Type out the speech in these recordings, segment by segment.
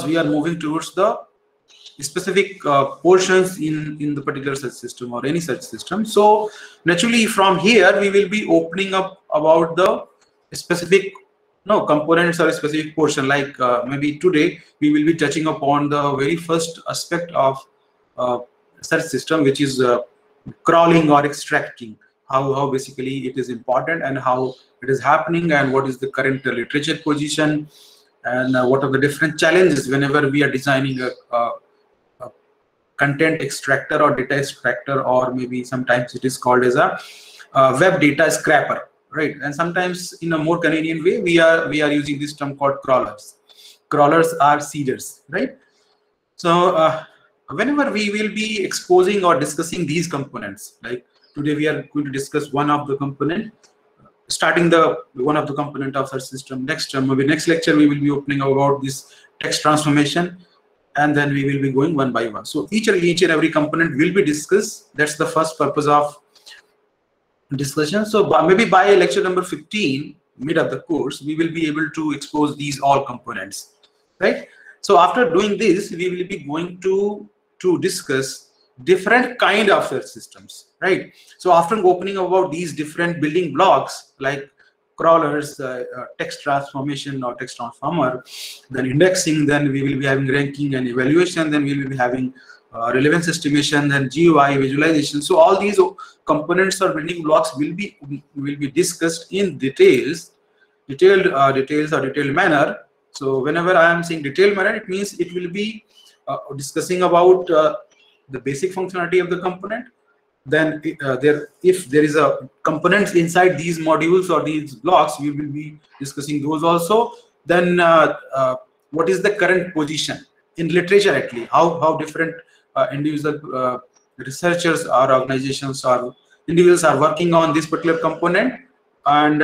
we are moving towards the specific portions in the particular search system or any search system. So naturally from here we will be opening up about the specific components or a specific portion, like maybe today we will be touching upon the very first aspect of search system, which is crawling or extracting, how basically it is important and how it is happening and what is the current literature position, and what are the different challenges whenever we are designing a content extractor or data extractor, or maybe sometimes it is called as a web data scraper, right? And sometimes in a more convenient way we are using this term called crawlers. Crawlers are seeders, right? So whenever we will be exposing or discussing these components, like today we are going to discuss one of the component, starting the one of the component of search system. Next maybe next lecture we will be opening about this text transformation, and then we will be going one by one. So each and every component will be discussed. That's the first purpose of discussion. So maybe by lecture number 15, mid of the course, we will be able to expose these all components, right? So after doing this, we will be going to discuss different kind of search systems, right? So after opening about these different building blocks like crawlers, text transformation or text transformer, then indexing, then we will be having ranking and evaluation, then we will be having relevance estimation, then GUI visualization. So all these components or building blocks will be discussed in detailed manner. So whenever I am saying detailed manner, it means it will be discussing about the basic functionality of the component. Then if there is a components inside these modules or these blocks, we will be discussing those also. Then what is the current position in literature, actually how different individual researchers or organizations or individuals are working on this particular component, and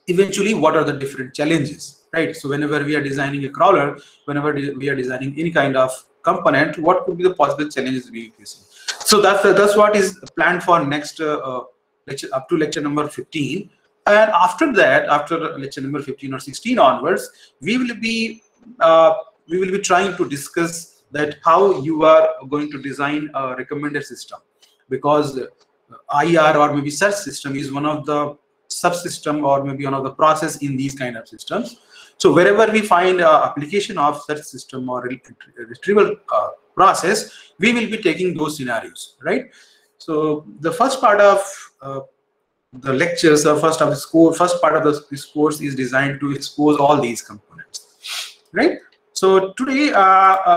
eventually what are the different challenges, right? So whenever we are designing a crawler, whenever we are designing any kind of component, what could be the possible challenges we are facing? So that's what is planned for next lecture, up to lecture number 15. And after that, after lecture number 15 or 16 onwards, we will be trying to discuss that how you are going to design a recommended system, because IR or maybe search system is one of the subsystem or maybe one of the process in these kind of systems. So wherever we find application of search system or retrieval process, we will be taking those scenarios, right? So the first part of the lectures, or first part of this course is designed to expose all these components, right? So today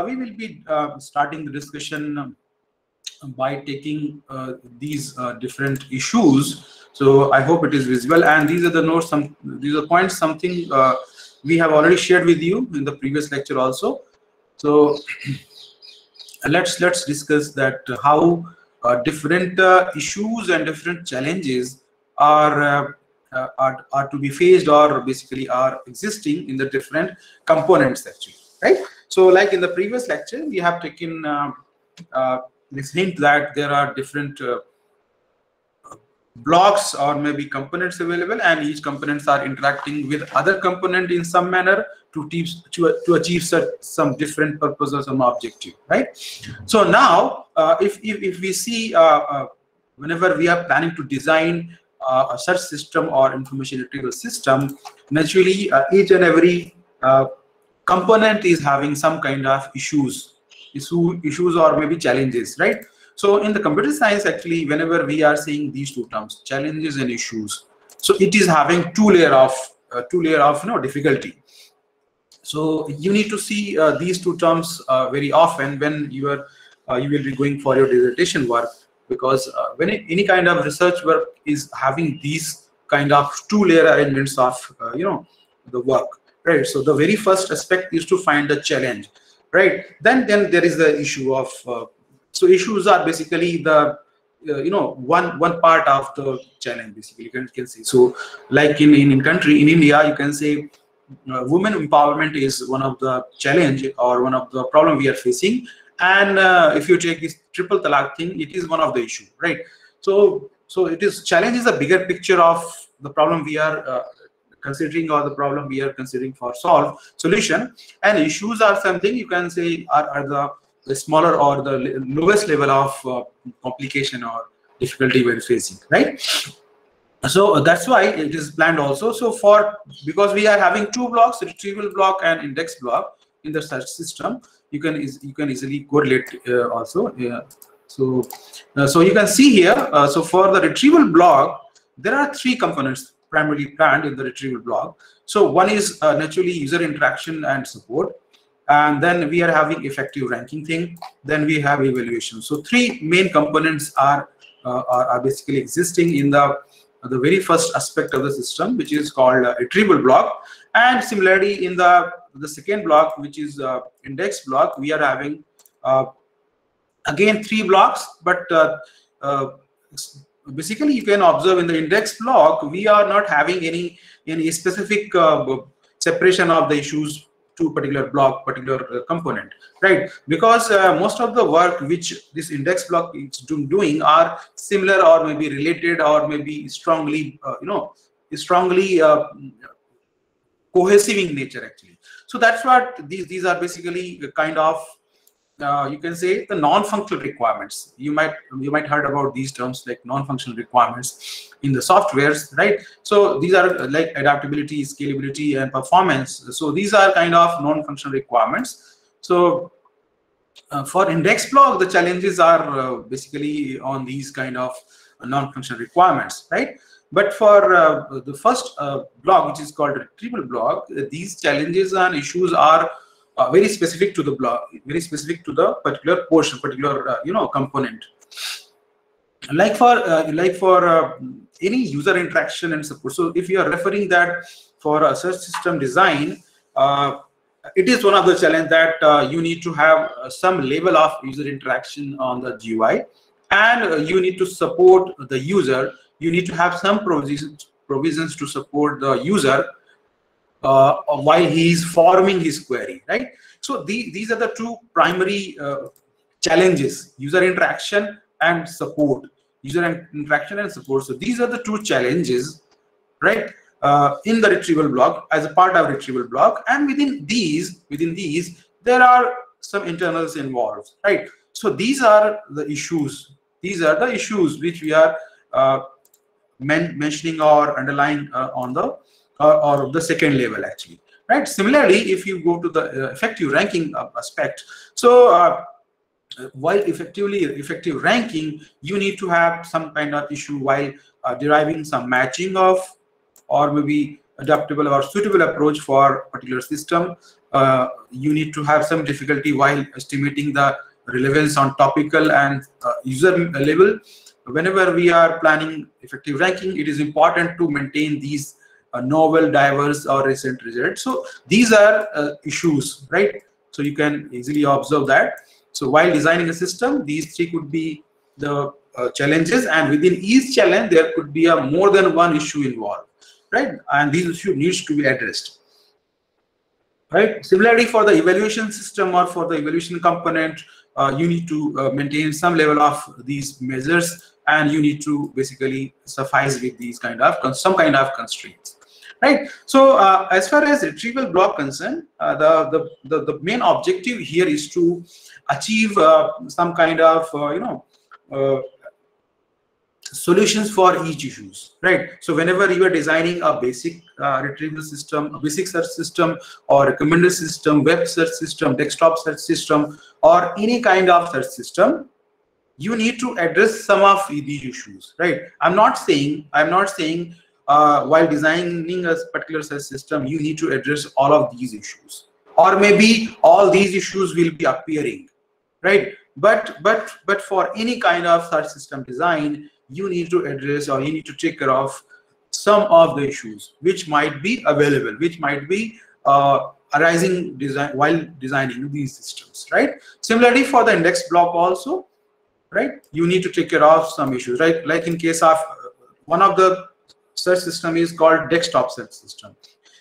we will be starting the discussion by taking these different issues. So I hope it is visible, and these are the notes, these are points, something we have already shared with you in the previous lecture also. So let's discuss that how different issues and different challenges are to be faced, or basically are existing in the different components, actually, right? So like in the previous lecture, we have taken this hint that there are different blocks or maybe components available, and each components are interacting with other component in some manner to achieve some different purpose or some objective, right? So now if we see whenever we are planning to design a search system or information retrieval system, naturally each and every component is having some kind of issues or maybe challenges, right? So in the computer science, actually, whenever we are saying these two terms, challenges and issues, so it is having two layer of difficulty. So you need to see these two terms very often when you will be going for your dissertation work, because when any kind of research work is having these kind of two layer arrangements of the work, right? So the very first aspect is to find the challenge, right? Then there is the issue of so issues are basically the one part of the challenge, basically, you can see. So like in India, you can say women empowerment is one of the challenge or one of the problem we are facing. And if you take this triple talaq thing, it is one of the issue, right? So it is challenge is a bigger picture of the problem we are considering, or the problem we are considering for solution. And issues are something you can say are the smaller or the lowest level of complication or difficulty we're facing, right? So that's why it is planned also. So because we are having two blocks, retrieval block and index block in the search system, you can easily correlate also. So you can see here. So for the retrieval block, there are three components primarily planned in the retrieval block. So one is naturally user interaction and support, and then we are having effective ranking thing. Then we have evaluation. So three main components are basically existing in the very first aspect of the system, which is called retrieval block. And similarly, in the second block, which is index block, we are having again three blocks. But basically, you can observe in the index block, we are not having any specific separation of the issues to particular block, particular component, right? Because most of the work which this index block is doing are similar or maybe related or maybe strongly, cohesive in nature actually. So that's what these are basically kind of you can say the non-functional requirements. You might heard about these terms like non-functional requirements in the softwares, right? So these are like adaptability, scalability, and performance. So these are kind of non-functional requirements. So for index block, the challenges are basically on these kind of non-functional requirements, right? But for the first block, which is called retrieval block, these challenges and issues are very specific to the block, very specific to the particular portion, particular component. Like for any user interaction and support. So if you are referring that for a search system design, it is one of the challenge that you need to have some level of user interaction on the GUI, and you need to support the user. You need to have some provisions to support the user while he is forming his query, right? So these are the two primary challenges: user interaction and support. User interaction and support. So these are the two challenges, right? In the retrieval block, as a part of retrieval block, and within these there are some internals involved, right? So these are the issues. These are the issues which we are mentioning or underlying on the or the second level actually, right? Similarly, if you go to the effective ranking aspect, so while effective ranking, you need to have some kind of issue while deriving some matching of or maybe adaptable or suitable approach for particular system. You need to have some difficulty while estimating the relevance on topical and user level. Whenever we are planning effective ranking, it is important to maintain these novel, diverse, or recent results. So these are issues, right? So you can easily observe that. So while designing a system, these three could be the challenges, and within each challenge there could be a more than one issue involved, right? And these issues needs to be addressed, right? Similarly, for the evaluation system or for the evaluation component, you need to maintain some level of these measures, and you need to basically suffice with these kind of some kind of constraints, right? So as far as retrieval block concerned, the main objective here is to achieve some kind of solutions for each issues, right? So whenever you are designing a basic retrieval system, a basic search system, or recommender system, web search system, desktop search system, or any kind of search system, you need to address some of these issues, right? I'm not saying while designing a particular search system, you need to address all of these issues, or maybe all these issues will be appearing, right? But for any kind of search system design, you need to address or you need to take care of some of the issues which might be available, which might be arising while designing these systems, right? Similarly, for the index block also, right, you need to take care of some issues, right? Like in case of one of the search system is called desktop search system.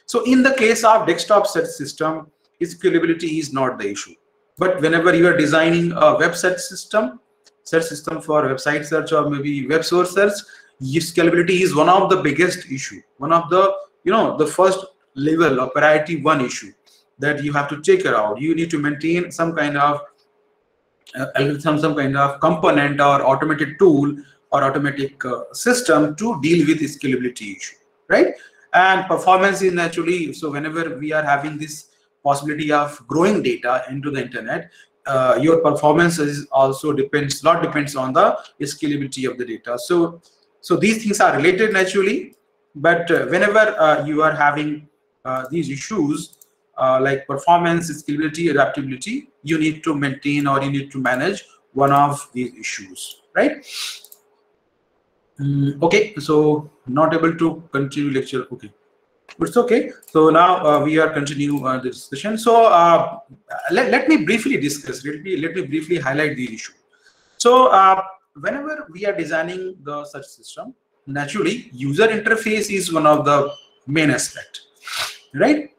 So in the case of desktop search system, scalability is not the issue. But whenever you are designing a web search system for website search or maybe web source search, scalability is one of the biggest issue, one of the the first level of priority one issue that you have to take care of. You need to maintain some kind of some kind of component or automated tool or automatic system to deal with scalability issue, right? And performance is naturally, so whenever we are having this possibility of growing data into the internet, your performance is also depends on the scalability of the data. So these things are related naturally, but whenever you are having these issues like performance, scalability, adaptability, you need to maintain or you need to manage one of these issues, right? Okay, so not able to continue lecture. Okay, but it's okay. So now we are continuing the discussion. So let me briefly discuss. Let me briefly highlight the issue. So whenever we are designing the search system, naturally user interface is one of the main aspect, right?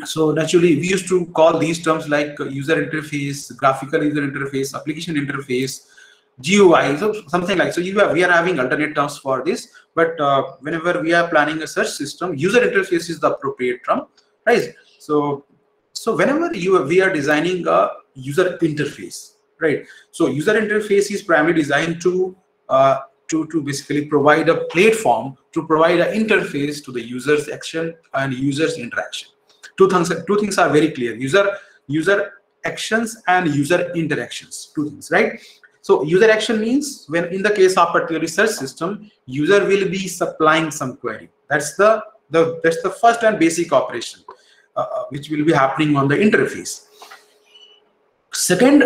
So naturally we used to call these terms like user interface, graphical user interface, application interface, GUI, so something like. So we are having alternate terms for this, but whenever we are planning a search system, user interface is the appropriate term, right? So whenever we are designing a user interface, right? So user interface is primarily designed to basically provide a platform, to provide an interface to the user's action and user's interaction. Two things are very clear: user actions and user interactions. Two things, right? So user action means when in the case of particular search system, user will be supplying some query. That's the first and basic operation which will be happening on the interface. Second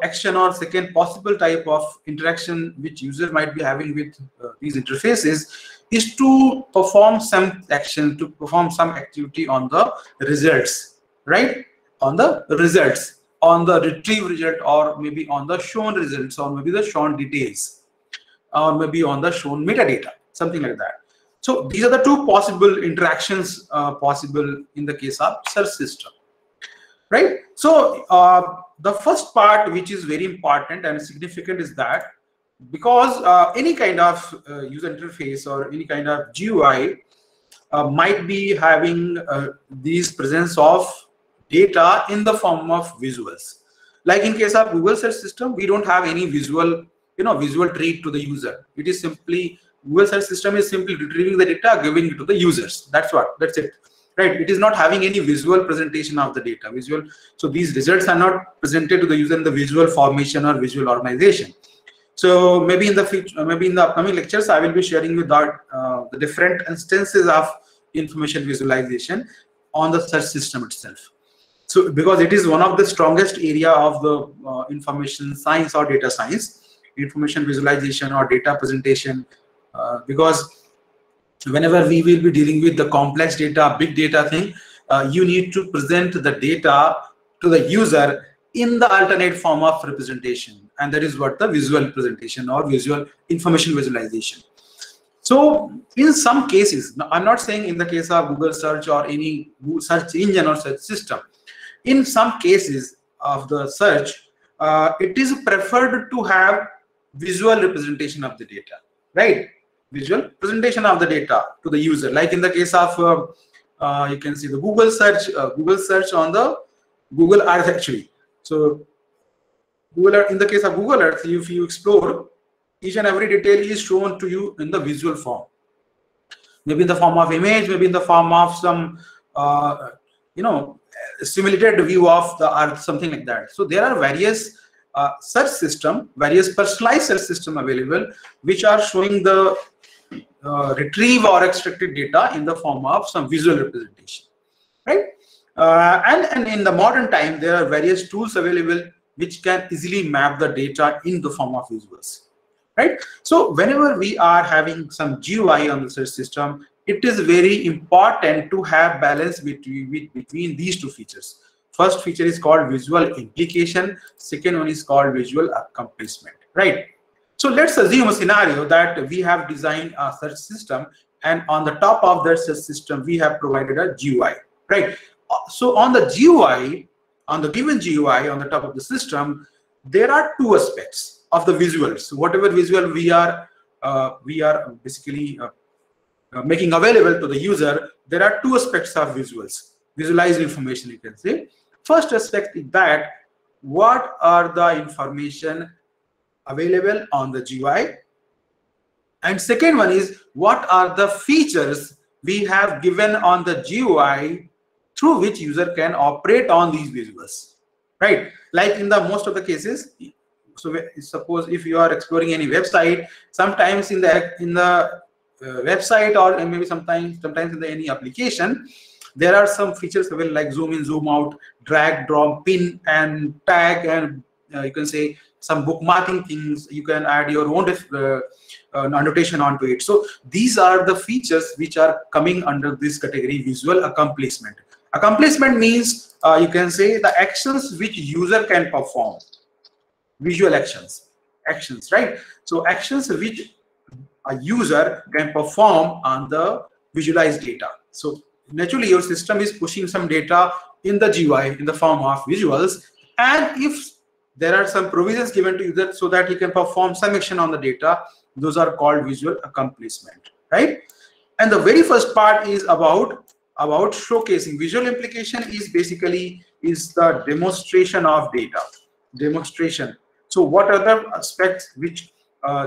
action or second possible type of interaction which user might be having with these interfaces is to perform some action, to perform some activity on the results, right? On the results, on the retrieve result, or maybe on the shown results, or maybe the shown details, or maybe on the shown metadata, something like that. So these are the two possible interactions possible in the case of search system, right? So the first part, which is very important and significant, is that because any kind of user interface or any kind of GUI might be having these presence of data in the form of visuals. Like in case of Google search system, we don't have any visual, visual treat to the user. It is simply, Google search system is simply retrieving the data, giving it to the users. That's it, right? It is not having any visual presentation of the data. So these results are not presented to the user in the visual formation or visual organization. So maybe in the future, maybe in the upcoming lectures, I will be sharing with that the different instances of information visualization on the search system itself. So because it is one of the strongest area of the information science or data science, information visualization or data presentation, because whenever we will be dealing with the complex data, big data thing, you need to present the data to the user in the alternate form of representation, and that is what the visual presentation or visual information visualization. So in some cases, now I'm not saying in the case of Google search or any search engine or search system, in some cases of the search, it is preferred to have visual representation of the data, right? Visual presentation of the data to the user. Like in the case of, you can see the Google search on the Google Earth actually. So Google Earth, in the case of Google Earth, if you explore, each and every detail is shown to you in the visual form. Maybe in the form of image, maybe in the form of some, simulated view of the Earth, something like that. So there are various search system, various personalized search system available, which are showing the retrieve or extracted data in the form of some visual representation, right? And in the modern time, there are various tools available which can easily map the data in the form of visuals, right? So whenever we are having some GUI on the search system, it is very important to have balance between these two features. First feature is called visual implication. Second one is called visual accomplishment, right? So let's assume a scenario that we have designed a search system, and on the top of that search system, we have provided a GUI, right? So on the GUI, on the given GUI on the top of the system, there are two aspects of the visuals. Whatever visual we are basically making available to the user, there are two aspects of visuals. Visualized information, you can say. First aspect is that what are the information available on the GUI, and second one is what are the features we have given on the GUI through which user can operate on these visuals, right? Like in the most of the cases, so suppose if you are exploring any website, sometimes in the website, or maybe sometimes in any application, there are some features available like zoom in, zoom out, drag, drop, pin, and tag, and you can say some bookmarking things. You can add your own annotation onto it. So these are the features which are coming under this category, visual accomplishment. Accomplishment means you can say the actions which user can perform. Visual actions, right? So actions which a user can perform on the visualized data. So naturally your system is pushing some data in the GUI in the form of visuals, and if there are some provisions given to user so that he can perform some action on the data, those are called visual accomplishment, right? And the very first part is about showcasing. Visual implication is basically the demonstration of data. Demonstration. So what are the aspects which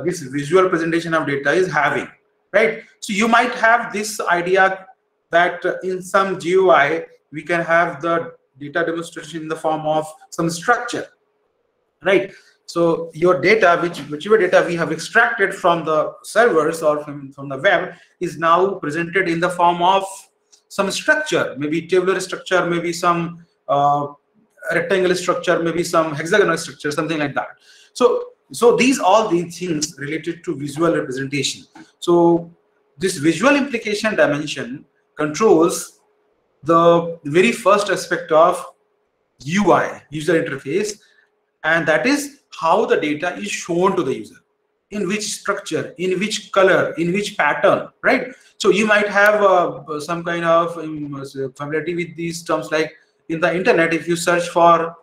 this visual presentation of data is having, right? So you might have this idea that in some GUI we can have the data demonstration in the form of some structure, right? So your data, whichever data we have extracted from the servers or from the web, is now presented in the form of some structure, maybe tabular structure, maybe some rectangular structure, maybe some hexagonal structure, something like that. So all these things related to visual representation. So this visual implication dimension controls the very first aspect of UI, user interface, and that is how the data is shown to the user, in which structure, in which color, in which pattern, right? So you might have some kind of familiarity with these terms, like in the internet, if you search for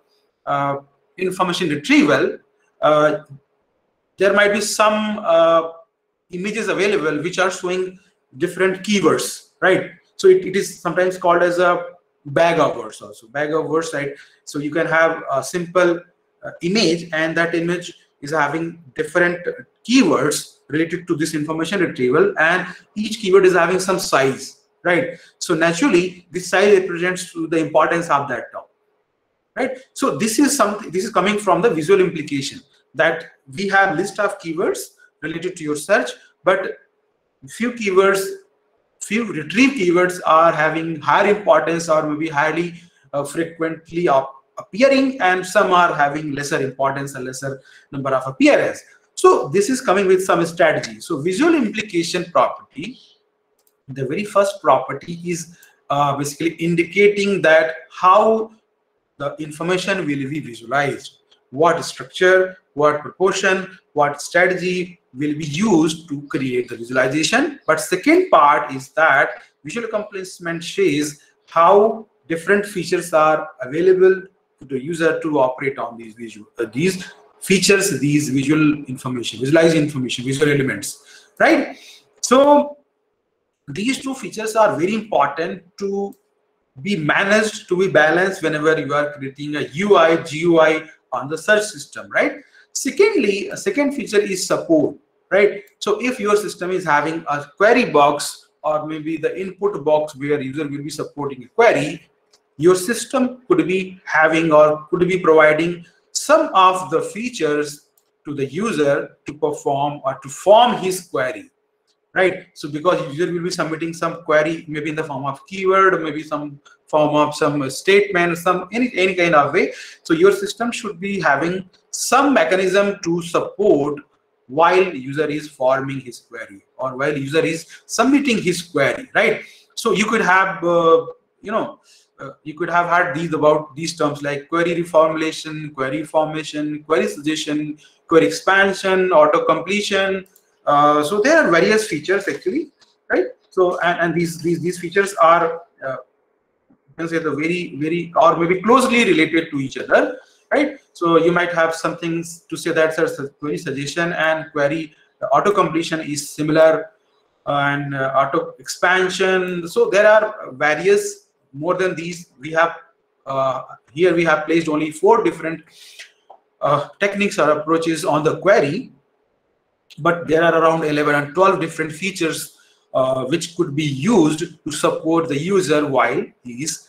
information retrieval, there might be some images available which are showing different keywords, right? So it is sometimes called as a bag of words also, bag of words, right? So you can have a simple image, and that image is having different keywords related to this information retrieval, and each keyword is having some size, right? So naturally this size represents the importance of that term, right? So this is coming from the visual implication, that we have list of keywords related to your search, but few retrieved keywords are having higher importance or maybe highly frequently appearing, and some are having lesser importance and lesser number of appearance. So this is coming with some strategy. So visual implication property, the very first property is basically indicating that how the information will be visualized, what structure, what proportion, what strategy will be used to create the visualization. But second part is that visual accomplishment shows how different features are available to the user to operate on these features, these visual information, visualized information, visual elements, right? So these two features are very important to be managed, to be balanced whenever you are creating a UI, GUI on the search system, right? Secondly, a second feature is support, right? So if your system is having a query box or maybe the input box where user will be supporting a query, your system could be having or could be providing some of the features to the user to perform or to form his query, right? So because user will be submitting some query, maybe in the form of keyword, or maybe some form of some statement, any kind of way. So your system should be having some mechanism to support while user is forming his query or while user is submitting his query, right? So you could have you could have had these terms like query reformulation, query formation, query suggestion, query expansion, auto completion. So there are various features actually, right? So and these features are you can say the very or maybe closely related to each other, right? So you might have some things to say that query suggestion and query auto completion is similar and auto expansion. So there are various more than these. We have here we have placed only 4 different techniques or approaches on the query, but there are around 11 and 12 different features which could be used to support the user while he is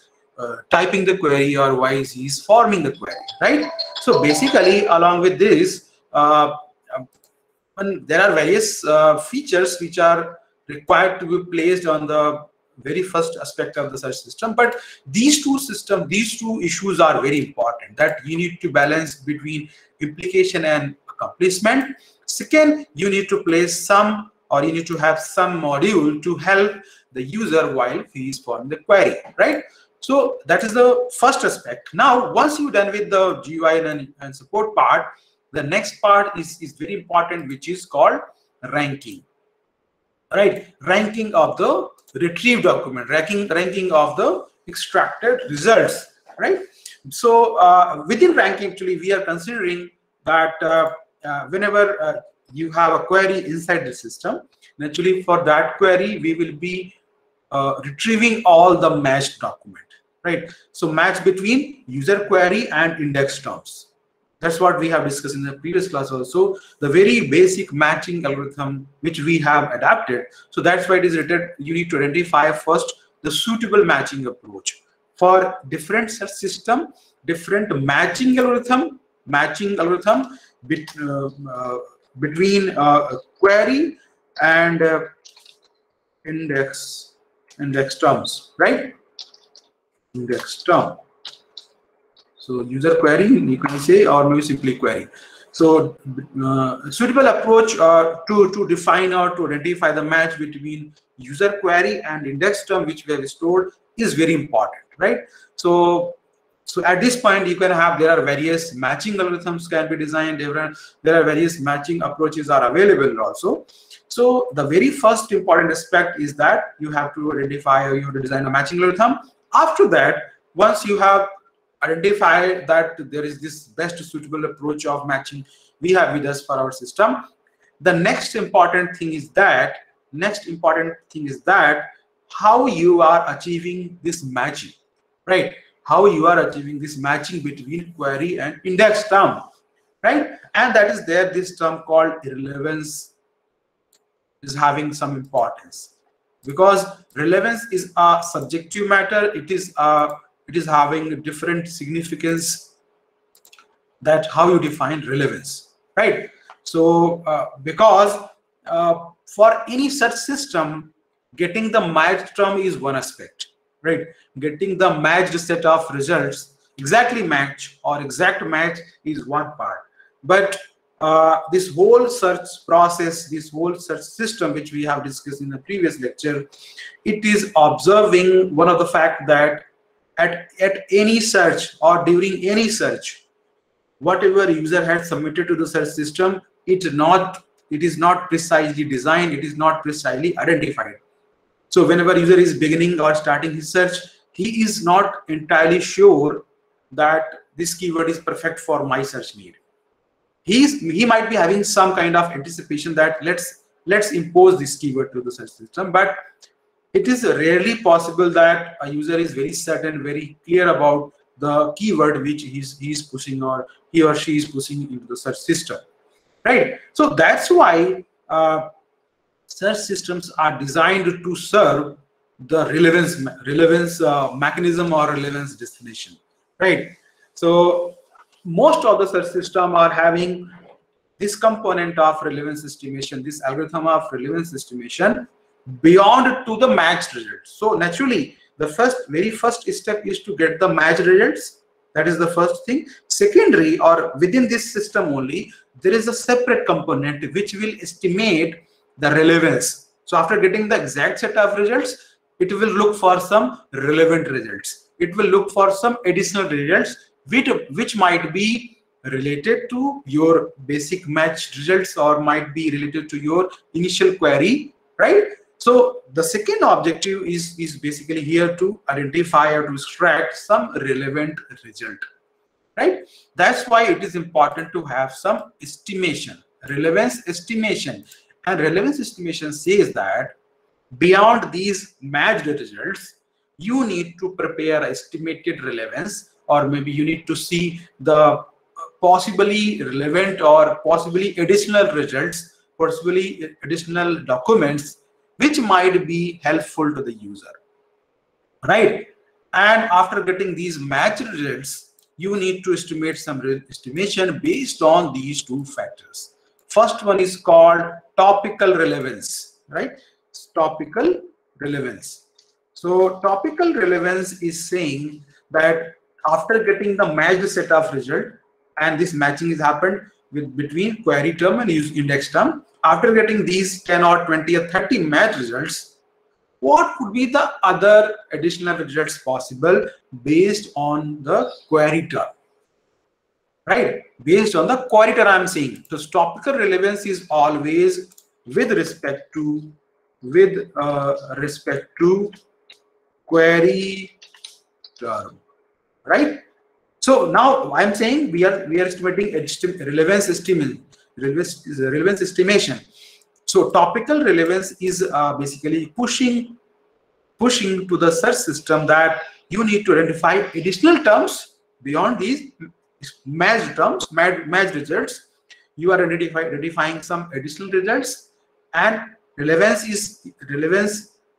typing the query or while he is forming the query, right? So basically, along with this, and there are various features which are required to be placed on the very first aspect of the search system, but these two issues are very important, that you need to balance between implication and accomplishment. Second, you need to place some, or you need to have some module to help the user while he is forming the query, right? So that is the first aspect. Now, once you're done with the GUI and support part, the next part is very important, which is called ranking, right? Ranking of the retrieved document, ranking of the extracted results, right? So within ranking, actually, we are considering that whenever you have a query inside the system, naturally for that query, we will be retrieving all the matched document, right? So match between user query and index terms. That's what we have discussed in the previous class also, the very basic matching algorithm which we have adapted. So that's why it is written, you need to identify first the suitable matching approach. For different search system, different matching algorithm between query and index terms, right? Index term. So user query, you can say, or maybe simply query. So suitable approach to define or to identify the match between user query and index term which we have stored is very important, right? So at this point, you can have, there are various matching algorithms can be designed. There are various matching approaches are available also. So the very first important aspect is that you have to identify, or you have to design a matching algorithm. After that, once you have identified that there is this best suitable approach of matching we have with us for our system, the next important thing is that how you are achieving this matching, right? How you are achieving this matching between query and index term, right? And that is there, this term called irrelevance is having some importance, because relevance is a subjective matter. It is having a different significance, that how you define relevance, right? So because for any such system, getting the matched term is one aspect, right? Getting the matched set of results, exactly match or exact match, is one part. But this whole search process, this whole search system which we have discussed in the previous lecture, it is observing one of the fact that at any search or during any search, whatever user has submitted to the search system, it is not precisely designed, it is not precisely identified. So whenever user is beginning or starting his search, he is not entirely sure that this keyword is perfect for my search need. He might be having some kind of anticipation that let's impose this keyword to the search system, but it is rarely possible that a user is very certain, very clear about the keyword which he is pushing, or he or she is pushing into the search system, right? So that's why search systems are designed to serve the relevance mechanism or relevance destination, right? So most of the search system are having this component of relevance estimation, this algorithm of relevance estimation beyond to the matched results. So naturally, the very first step is to get the matched results. That is the first thing. Secondary, or within this system only, there is a separate component which will estimate the relevance. So after getting the exact set of results, it will look for some relevant results. It will look for some additional results which might be related to your basic matched results, or might be related to your initial query, right? So the second objective is basically here to identify or to extract some relevant result, right? That's why it is important to have some estimation, relevance estimation. And relevance estimation says that beyond these matched results, you need to prepare estimated relevance, or maybe you need to see the possibly relevant or possibly additional results, possibly additional documents which might be helpful to the user, right? And after getting these matched results, you need to estimate some estimation based on these two factors. First one is called topical relevance, right? Topical relevance. So topical relevance is saying that after getting the matched set of result, and this matching has happened with between query term and use index term, after getting these 10 or 20 or 30 matched results, what could be the other additional results possible based on the query term, right? Based on the query term I'm saying. So topical relevance is always with respect to query term, right? So now I'm saying we are estimating relevance estimation. So topical relevance is basically pushing to the search system that you need to identify additional terms beyond these matched terms, matched results. You are identifying some additional results, and relevance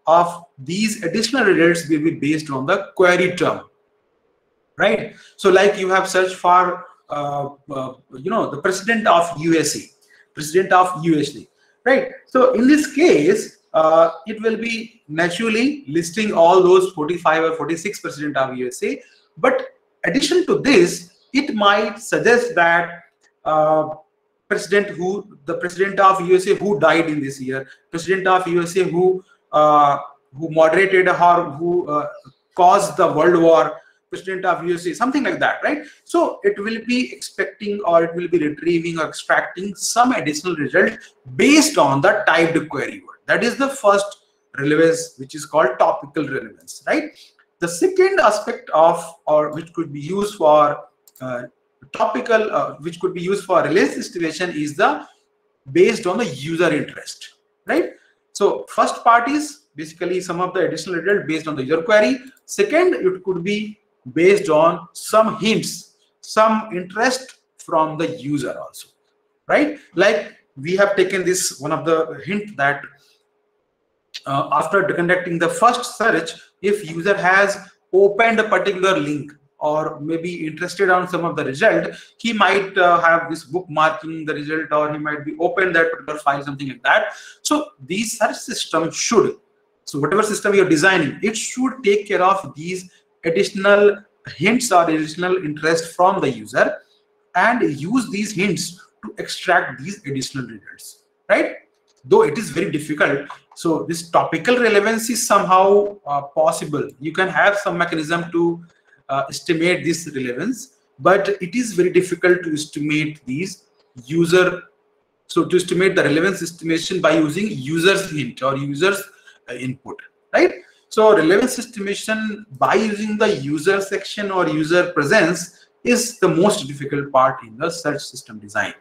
of these additional results will be based on the query term, right? So like you have searched for the president of USA, right? So in this case, it will be naturally listing all those 45 or 46% of USA. But addition to this, it might suggest that the president of USA who died in this year, president of USA who moderated or who caused the world war, president of USA, something like that, right? So it will be expecting, or it will be retrieving or extracting some additional result based on the typed query word. That is the first relevance, which is called topical relevance, right? The second aspect of, or which could be used for which could be used for relevance estimation, is the based on the user interest, right? So first part is basically some of the additional result based on the user query. Second, it could be based on some hints, some interest from the user also, right? Like we have taken this one of the hint that after conducting the first search, if user has opened a particular link or maybe interested on some of the result, he might have this bookmarking the result, or he might be open that particular file, something like that. So these search system should, so whatever system you're designing, it should take care of these additional hints or additional interest from the user, and use these hints to extract these additional results, right? Though it is very difficult. So this topical relevance is somehow possible. You can have some mechanism to estimate this relevance, but it is very difficult to estimate these user. So to estimate the relevance estimation by using user's hint or user's input, right? So relevance estimation by using the user section or user presence is the most difficult part in the search system design,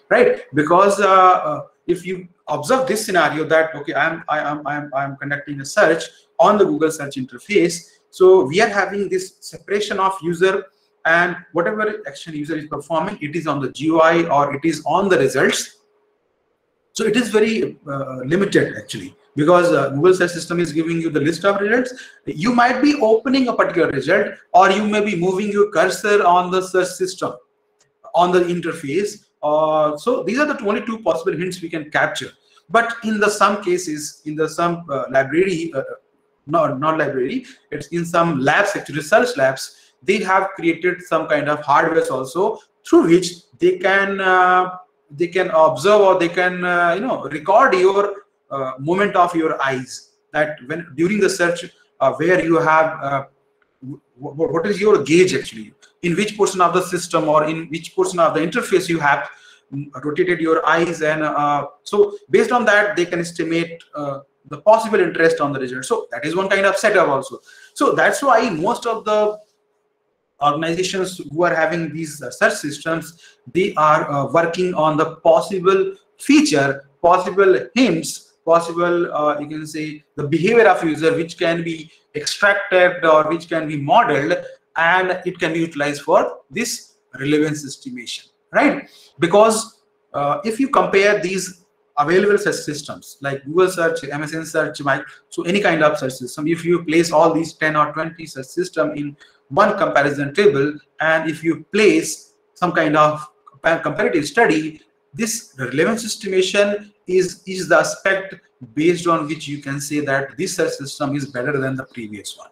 right? Because if you observe this scenario that okay, I'm conducting a search on the Google search interface, so we are having this separation of user, and whatever action user is performing, it is on the GUI or it is on the results. So it is very limited actually, because Google search system is giving you the list of results. You might be opening a particular result, or you may be moving your cursor on the search system on the interface. So these are the only two possible hints we can capture. But in the some cases, in the some library, not library, it's in some labs, actually research labs, they have created some kind of hardware also through which they can observe, or they can record your movement of your eyes, that when during the search where you have what is your gauge actually, in which portion of the system or in which portion of the interface you have rotated your eyes, and so based on that they can estimate the possible interest on the result. So that is one kind of setup also. So that's why most of the organizations who are having these search systems, they are working on the possible feature, possible hints possible, you can say, the behavior of user which can be extracted or which can be modeled, and it can be utilized for this relevance estimation, right? Because if you compare these available search systems like Google search, MSN search, so any kind of search system, if you place all these 10 or 20 search system in one comparison table, and if you place some kind of comparative study, this relevance estimation is the aspect based on which you can say that this search system is better than the previous one,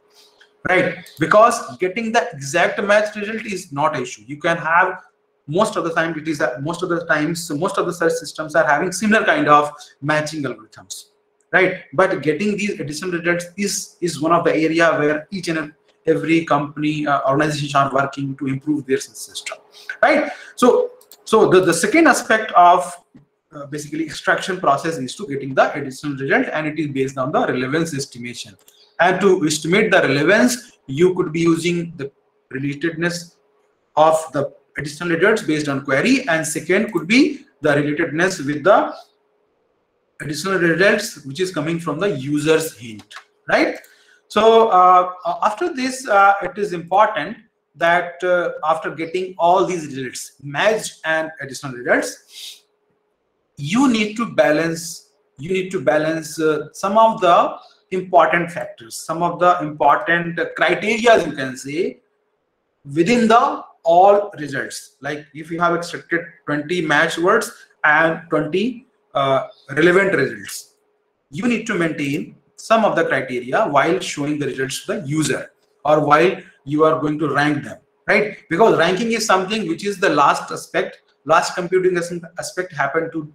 right? Because getting the exact match result is not an issue. You can have, most of the time it is most of the search systems are having similar kind of matching algorithms, right? But getting these additional results is one of the area where each and every company organization are working to improve their system, right? So the second aspect of basically extraction process is to getting the additional result, and it is based on the relevance estimation. And to estimate the relevance, you could be using the relatedness of the additional results based on query, and second could be the relatedness with the additional results which is coming from the user's hint, right? So after this, it is important that after getting all these results, matched and additional results, you need to balance some of the important factors, some of the important criteria, you can say, within the all results. Like if you have extracted 20 matched words and 20 relevant results, you need to maintain some of the criteria while showing the results to the user, or while you are going to rank them, right? Because ranking is something which is the last aspect, last computing aspect happened to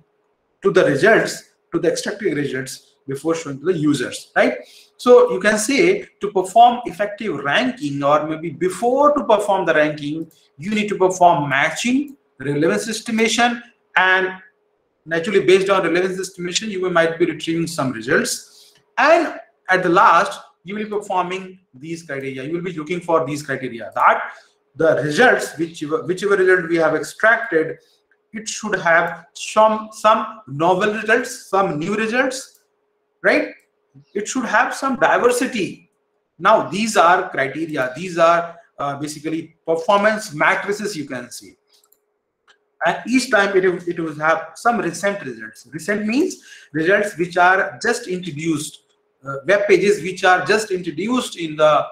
the results, to the extracted results before showing to the users, right? So you can say, to perform effective ranking, or maybe before to perform the ranking, you need to perform matching, relevance estimation, and naturally based on relevance estimation, you might be retrieving some results. And at the last, you will be performing these criteria. You will be looking for these criteria, that the results, whichever result we have extracted, it should have some novel results, some new results, right? It should have some diversity. Now these are criteria, these are basically performance matrices, you can see. And each time it will have some recent results. Recent means results which are just introduced, web pages which are just introduced in the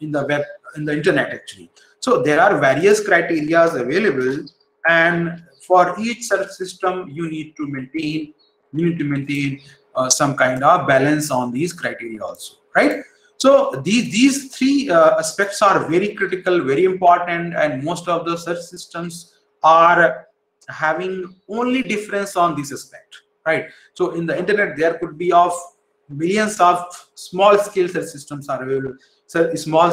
web, in the internet actually. So there are various criteria available, and for each search system you need to maintain some kind of balance on these criteria also, right? So these three aspects are very critical, very important, and most of the search systems are having only difference on this aspect, right? So in the internet there could be of millions of small scale search systems are available, so small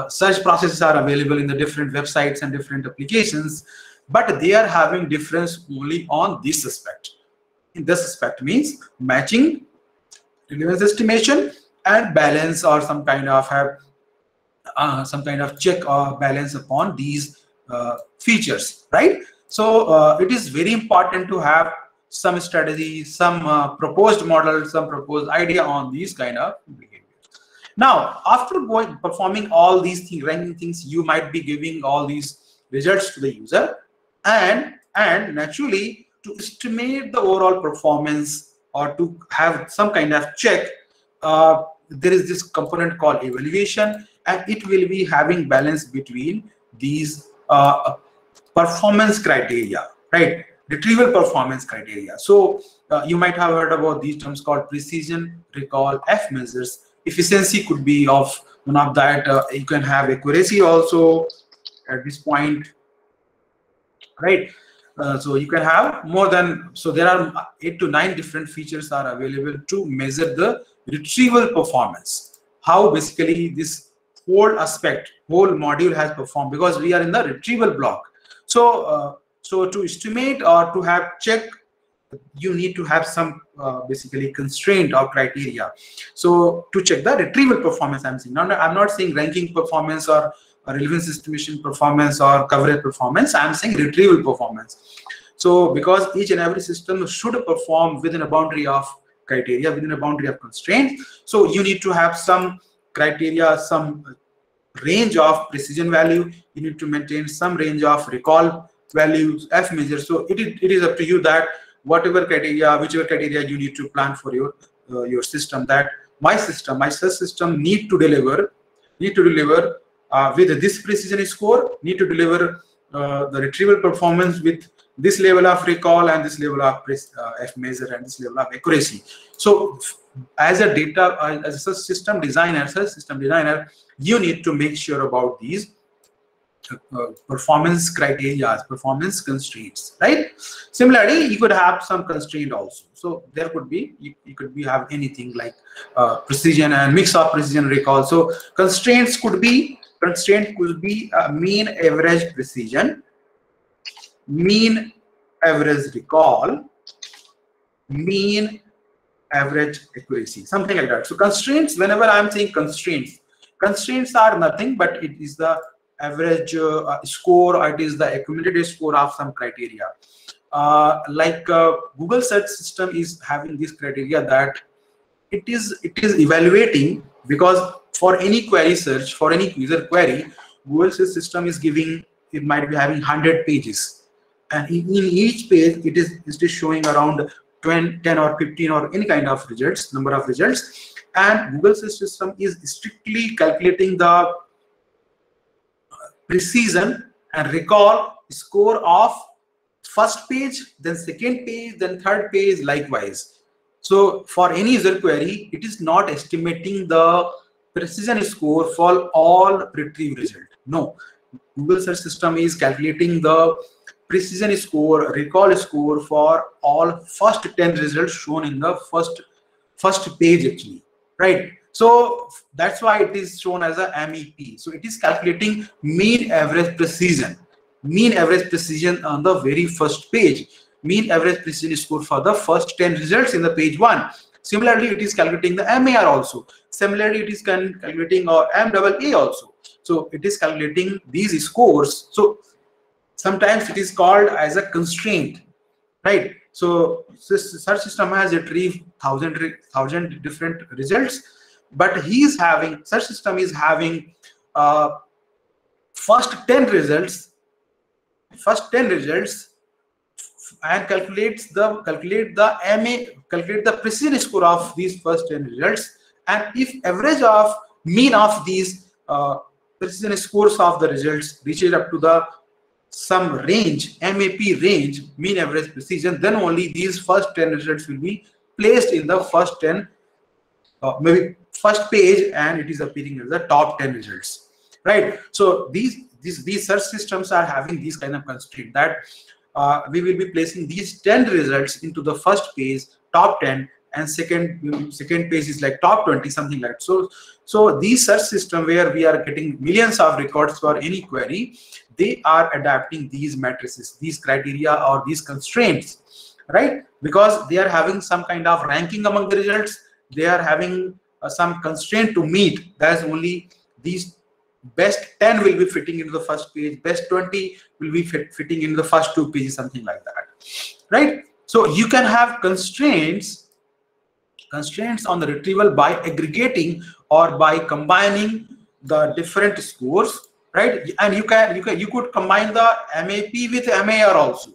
search processes are available in the different websites and different applications, but they are having difference only on this aspect. In this aspect means matching, relevance estimation, and balance, or some kind of check or balance upon these features, right? So it is very important to have some strategy, some proposed model, some proposed idea on these kind of behaviors. Now, after performing all these things, ranking things, you might be giving all these results to the user, and naturally, to estimate the overall performance or to have some kind of check, there is this component called evaluation, and it will be having balance between these performance criteria, right? Retrieval performance criteria. So you might have heard about these terms called precision, recall, F measures. Efficiency could be of one of that. You can have accuracy also at this point, right? So you can have more than, so there are 8 to 9 different features are available to measure the retrieval performance. How basically this whole aspect, whole module has performed, because we are in the retrieval block. So so to estimate or to have check, you need to have some basically constraint or criteria. So to check the retrieval performance, I'm saying, I'm not saying ranking performance or relevance estimation performance or coverage performance. I'm saying retrieval performance. So because each and every system should perform within a boundary of criteria, within a boundary of constraints, so you need to have some criteria, some range of precision value, you need to maintain some range of recall values, F measure. So it is up to you that whatever criteria, whichever criteria you need to plan for your system, that my search system need to deliver with this precision score, need to deliver the retrieval performance with this level of recall and this level of F measure and this level of accuracy. So as a system designer, you need to make sure about these performance criteria, performance constraints, right? Similarly, you could have some constraint also. So there could be, you could have anything like precision and mix of precision recall. So constraint could be mean average precision, mean average recall, mean average accuracy, something like that. So constraints, whenever I'm saying constraints are nothing but it is the average score, or it is the accumulated score of some criteria. Google search system is having this criteria that it is evaluating, because for any query search, for any user query, Google search system is giving, it might be having 100 pages, and in each page it is showing around 10 or 15 or any kind of results, number of results, and Google search system is strictly calculating the precision and recall score of first page, then second page, then third page, likewise. So for any user query, it is not estimating the precision score for all retrieve result. No, Google search system is calculating the precision score, recall score for all first 10 results shown in the first page actually, right? So that's why it is shown as a MEP. So it is calculating mean average precision on the very first page, mean average precision score for the first 10 results in the page 1. Similarly, it is calculating the MAR also. Similarly, it is calculating our MAA also. So it is calculating these scores. So sometimes it is called as a constraint, right? So this search system has retrieved 1,000 different results, but search system is having first 10 results and calculate the precision score of these first 10 results, and if average of mean of these precision scores of the results reaches up to the some range, MAP range, mean average precision, then only these first 10 results will be placed in the first 10 maybe first page, and it is appearing as the top 10 results, right? So these search systems are having these kind of constraint that we will be placing these 10 results into the first page, top 10, and second page is like top 20, something like that. So these search system where we are getting millions of records for any query, they are adapting these matrices, these criteria or these constraints, right? Because they are having some kind of ranking among the results, they are having some constraint to meet. That's only these best 10 will be fitting into the first page, best 20 will be fitting into the first 2 pages, something like that, right? So you can have constraints on the retrieval by aggregating or by combining the different scores, right? And you could combine the MAP with MAR also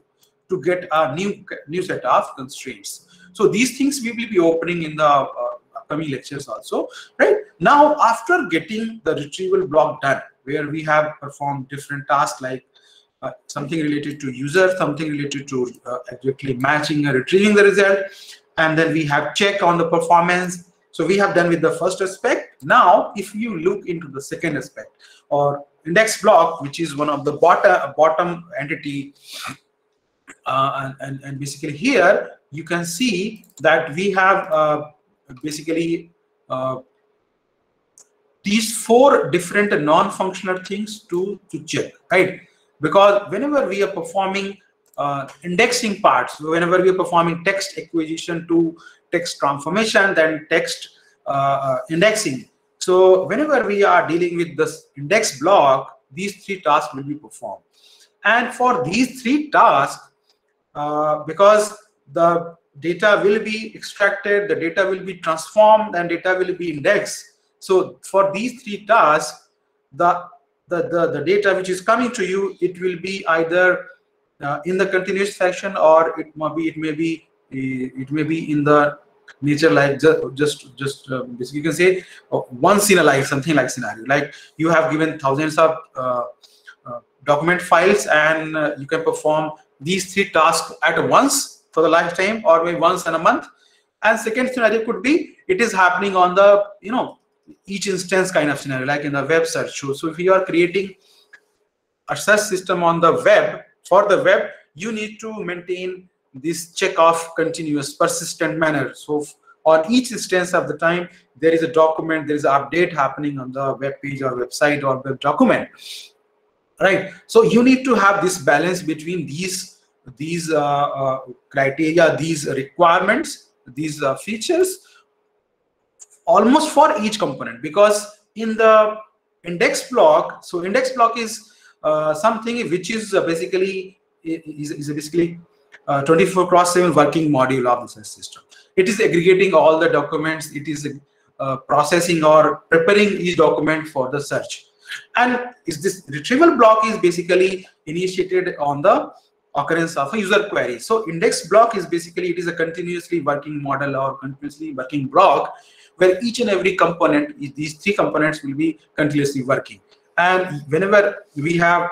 to get a new set of constraints. So these things we will be opening in the upcoming lectures also, right? Now, after getting the retrieval block done, where we have performed different tasks like something related to user, something related to exactly matching and retrieving the result, and then we have check on the performance. So we have done with the first aspect. Now, if you look into the second aspect, or index block, which is one of the bottom entity, and basically here you can see that we have basically these 4 different non-functional things to check, right? Because whenever we are performing indexing parts, whenever we are performing text acquisition to text transformation, then text indexing. So whenever we are dealing with this index block, these 3 tasks will be performed. And for these 3 tasks, because the data will be extracted, the data will be transformed, and data will be indexed. So for these three tasks, the data which is coming to you, it will be either in the continuous fashion, or it may be in the nature like just basically you can say once in a life, something like scenario, like you have given thousands of document files, and you can perform these three tasks at once for the lifetime, or maybe once in a month. And second scenario could be it is happening on the each instance kind of scenario, like in the web search. So if you are creating a search system on the web, for the web, you need to maintain this check of continuous persistent manner. So on each instance of the time, there is a document, there is an update happening on the web page or website or web document, right? So you need to have this balance between these criteria, these requirements, these features, almost for each component. Because in the index block, so index block is something which is basically 24/7 working module of the search system. It is aggregating all the documents, it is processing or preparing each document for the search. And this retrieval block is basically initiated on the occurrence of a user query. So index block is basically, it is a continuously working model or continuously working block, where each and every component, these three components will be continuously working. And whenever we have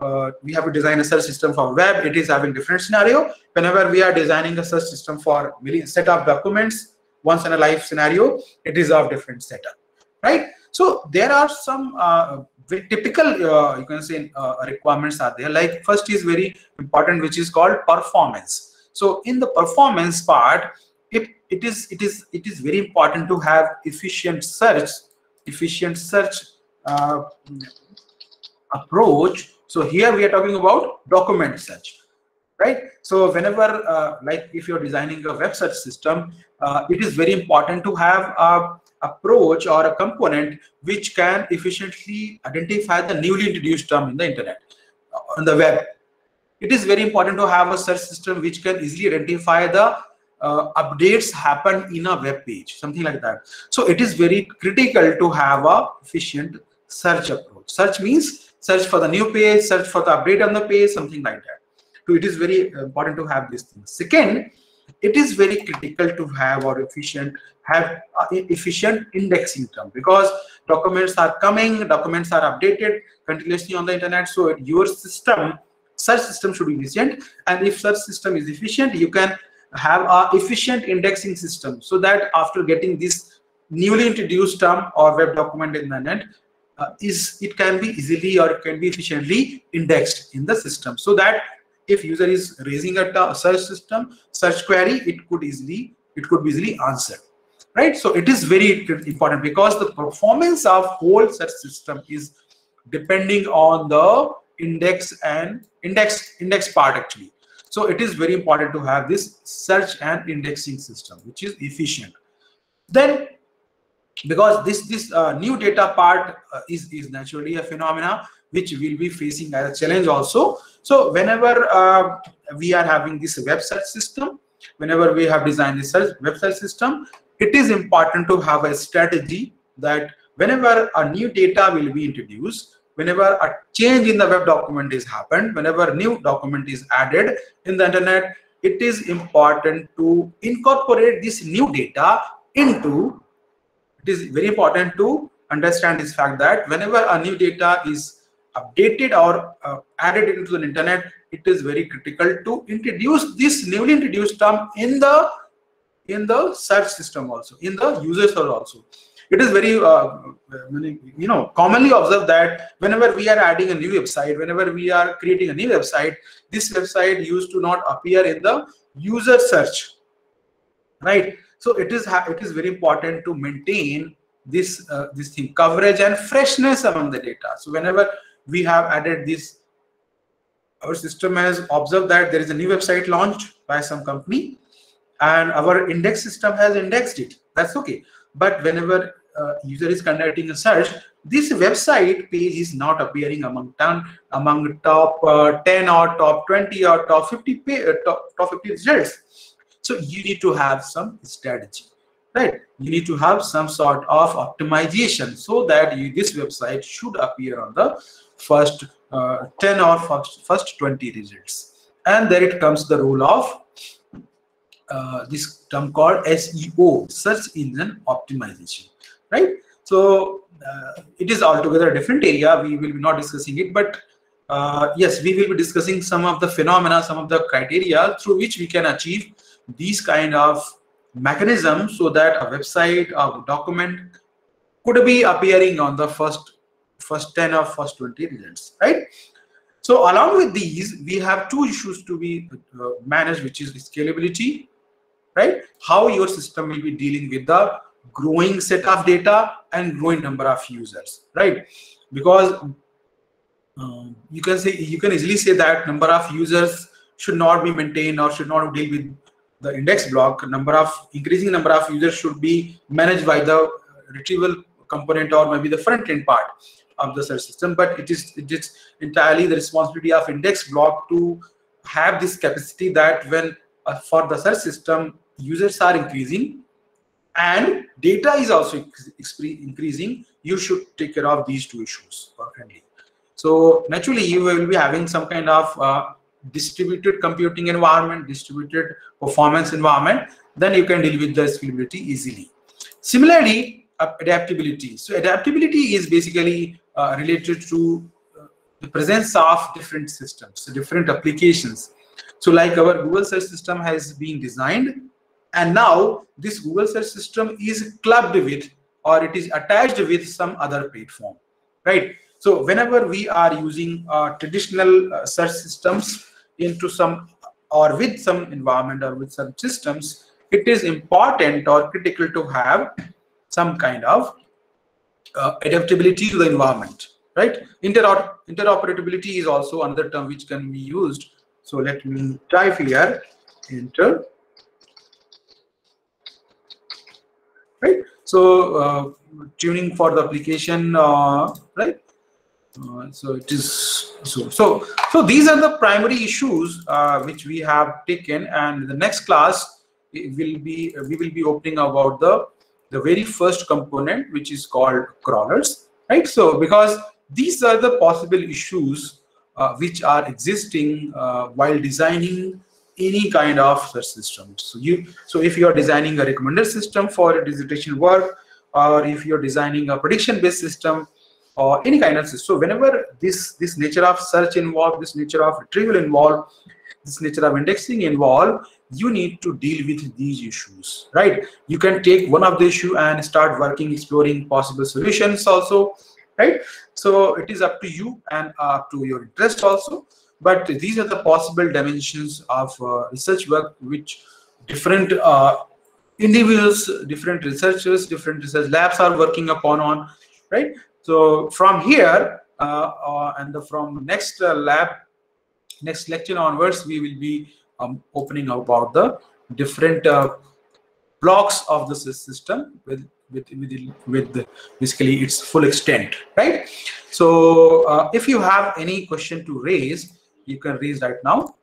to design a search system for web, it is having different scenario. Whenever we are designing a search system for set of documents, once in a life scenario, it is of different setup, right? So there are some very typical you can say requirements are there. Like first is very important, which is called performance. So in the performance part, it is very important to have efficient search approach. So here we are talking about document search, right? So whenever like if you're designing a web search system, it is very important to have a approach or a component which can efficiently identify the newly introduced term in the internet, on the web. It is very important to have a search system which can easily identify the updates happen in a web page, something like that. So it is very critical to have a efficient search approach. Search means search for the new page, search for the update on the page, something like that. So it is very important to have these things. Second, it is very critical to have efficient indexing term, because documents are coming, documents are updated continuously on the internet. So your search system should be efficient, and if search system is efficient, you can have a efficient indexing system, so that after getting this newly introduced term or web document in the net, it can be easily or it can be efficiently indexed in the system, so that if user is raising a search query, it could be easily answered, right? So it is very important, because the performance of whole search system is depending on the index part actually. So it is very important to have this search and indexing system which is efficient. Then, because this new data part is naturally a phenomena which we'll be facing as a challenge also. So whenever we are having this web search system, whenever we have designed this web search system, it is important to have a strategy that whenever a new data will be introduced, whenever a change in the web document is happened, whenever new document is added in the internet, it is important to incorporate this new data into. It is very important to understand this fact that whenever a new data is updated or added into the internet, it is very critical to introduce this newly introduced term in the search system also, in the user search also. It is very commonly observed that whenever we are adding a new website, whenever we are creating a new website, this website used to not appear in the user search, right? So it is very important to maintain this thing, coverage and freshness among the data. So whenever we have added this, our system has observed that there is a new website launched by some company, and our index system has indexed it. That's okay. But whenever user is conducting a search, this website page is not appearing among top 10 or top 20 or top 50 top 50 results. So you need to have some strategy, right? You need to have some sort of optimization so that this website should appear on the first 10 or first 20 results. And there it comes the role of this term called SEO, search engine optimization, right? So it is altogether a different area. We will be not discussing it, but yes, we will be discussing some of the phenomena, some of the criteria through which we can achieve these kind of mechanisms so that a website or a document could be appearing on the first 10 or first 20 results, right? So along with these, we have two issues to be managed, which is scalability, right? How your system will be dealing with the growing set of data and growing number of users, right? Because you can easily say that number of users should not be maintained or should not deal with the index block. Increasing number of users should be managed by the retrieval component or maybe the front end part of the search system. But it is entirely the responsibility of index block to have this capacity that when for the search system users are increasing and data is also increasing, you should take care of these two issues currently. So naturally you will be having some kind of distributed computing environment, distributed performance environment, then you can deal with the scalability easily. Similarly, adaptability. So adaptability is basically related to the presence of different systems, different applications. So like our Google search system has been designed, and now this Google search system is clubbed with, or it is attached with some other platform, right? So whenever we are using traditional search systems into some or with some environment or with some systems, it is important or critical to have some kind of adaptability to the environment, right? Interoperability is also another term which can be used. So let me type here right? So tuning for the application, right? So it is so these are the primary issues which we have taken, and the next class we will be opening about the very first component, which is called crawlers, right? So because these are the possible issues which are existing while designing any kind of search system. So if you are designing a recommender system for a dissertation work, or if you're designing a prediction based system or any kind of system, so whenever this nature of search involved, this nature of retrieval involved, this nature of indexing involved, you need to deal with these issues, right? You can take one of the issue and start working, exploring possible solutions also, right? So it is up to you and up to your interest also. But these are the possible dimensions of research work which different individuals, different researchers, different research labs are working upon, right? So from here from next next lecture onwards, we will be opening about the different blocks of the system with basically its full extent, right? So if you have any question to raise, you can raise right now.